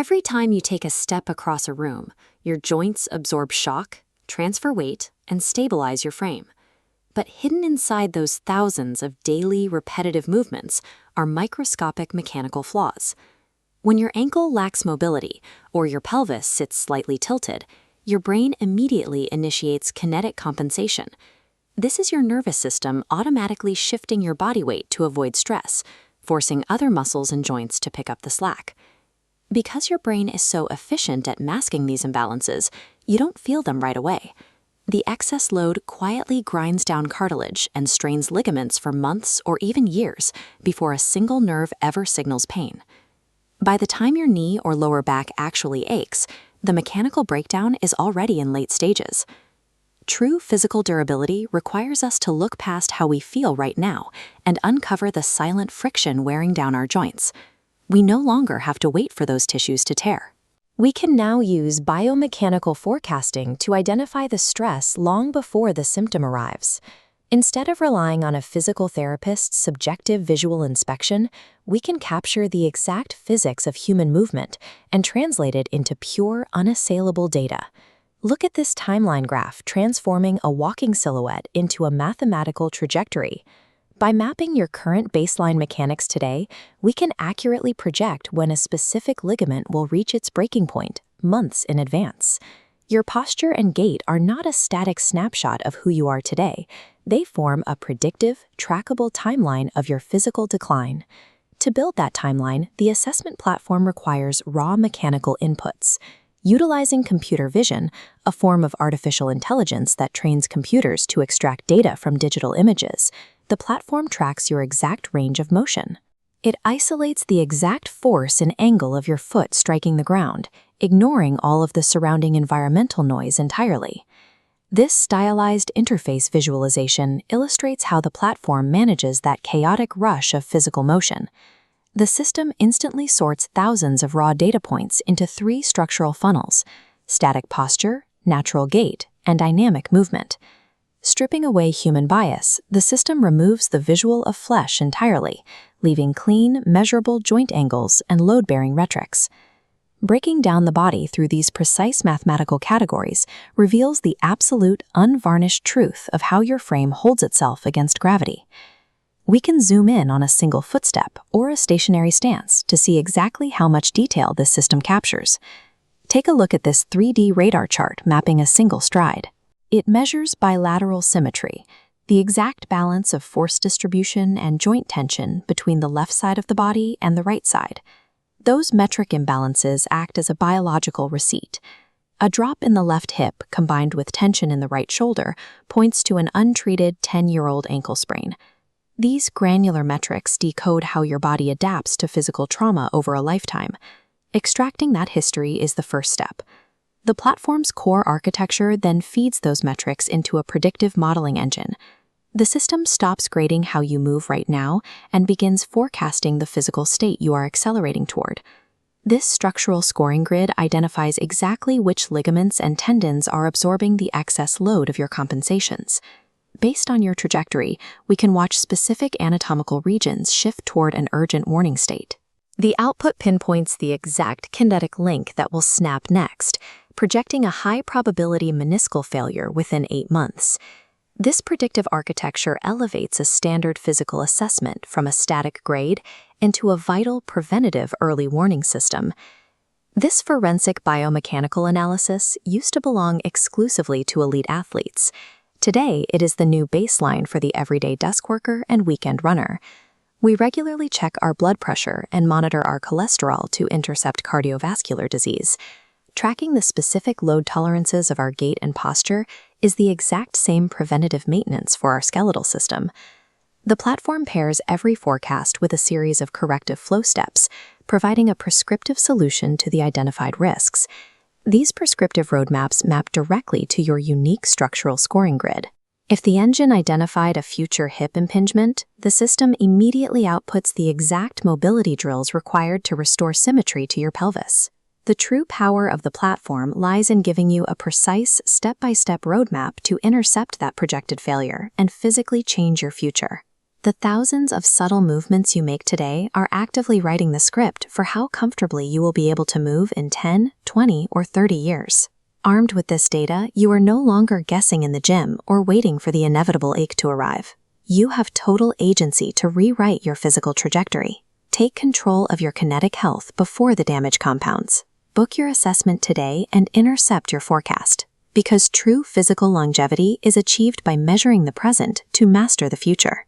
Every time you take a step across a room, your joints absorb shock, transfer weight, and stabilize your frame. But hidden inside those thousands of daily, repetitive movements are microscopic mechanical flaws. When your ankle lacks mobility or your pelvis sits slightly tilted, your brain immediately initiates kinetic compensation. This is your nervous system automatically shifting your body weight to avoid stress, forcing other muscles and joints to pick up the slack. Because your brain is so efficient at masking these imbalances, you don't feel them right away. The excess load quietly grinds down cartilage and strains ligaments for months or even years before a single nerve ever signals pain. By the time your knee or lower back actually aches, the mechanical breakdown is already in late stages. True physical durability requires us to look past how we feel right now and uncover the silent friction wearing down our joints. We no longer have to wait for those tissues to tear. We can now use biomechanical forecasting to identify the stress long before the symptom arrives. Instead of relying on a physical therapist's subjective visual inspection, we can capture the exact physics of human movement and translate it into pure, unassailable data. Look at this timeline graph transforming a walking silhouette into a mathematical trajectory. By mapping your current baseline mechanics today, we can accurately project when a specific ligament will reach its breaking point months in advance. Your posture and gait are not a static snapshot of who you are today. They form a predictive, trackable timeline of your physical decline. To build that timeline, the assessment platform requires raw mechanical inputs. Utilizing computer vision, a form of artificial intelligence that trains computers to extract data from digital images, the platform tracks your exact range of motion. It isolates the exact force and angle of your foot striking the ground, ignoring all of the surrounding environmental noise entirely. This stylized interface visualization illustrates how the platform manages that chaotic rush of physical motion. The system instantly sorts thousands of raw data points into 3 structural funnels: static posture, natural gait, and dynamic movement. Stripping away human bias, the system removes the visual of flesh entirely, leaving clean, measurable joint angles and load-bearing metrics. Breaking down the body through these precise mathematical categories reveals the absolute, unvarnished truth of how your frame holds itself against gravity. We can zoom in on a single footstep or a stationary stance to see exactly how much detail this system captures. Take a look at this 3D radar chart mapping a single stride. It measures bilateral symmetry, the exact balance of force distribution and joint tension between the left side of the body and the right side. Those metric imbalances act as a biological receipt. A drop in the left hip combined with tension in the right shoulder points to an untreated 10-year-old ankle sprain. These granular metrics decode how your body adapts to physical trauma over a lifetime. Extracting that history is the first step. The platform's core architecture then feeds those metrics into a predictive modeling engine. The system stops grading how you move right now and begins forecasting the physical state you are accelerating toward. This structural scoring grid identifies exactly which ligaments and tendons are absorbing the excess load of your compensations. Based on your trajectory, we can watch specific anatomical regions shift toward an urgent warning state. The output pinpoints the exact kinetic link that will snap next, projecting a high-probability meniscal failure within 8 months. This predictive architecture elevates a standard physical assessment from a static grade into a vital preventative early warning system. This forensic biomechanical analysis used to belong exclusively to elite athletes. Today, it is the new baseline for the everyday desk worker and weekend runner. We regularly check our blood pressure and monitor our cholesterol to intercept cardiovascular disease. Tracking the specific load tolerances of our gait and posture is the exact same preventative maintenance for our skeletal system. The platform pairs every forecast with a series of corrective flow steps, providing a prescriptive solution to the identified risks. These prescriptive roadmaps map directly to your unique structural scoring grid. If the engine identified a future hip impingement, the system immediately outputs the exact mobility drills required to restore symmetry to your pelvis. The true power of the platform lies in giving you a precise, step-by-step roadmap to intercept that projected failure and physically change your future. The thousands of subtle movements you make today are actively writing the script for how comfortably you will be able to move in 10, 20, or 30 years. Armed with this data, you are no longer guessing in the gym or waiting for the inevitable ache to arrive. You have total agency to rewrite your physical trajectory. Take control of your kinetic health before the damage compounds. Book your assessment today and intercept your forecast, because true physical longevity is achieved by measuring the present to master the future.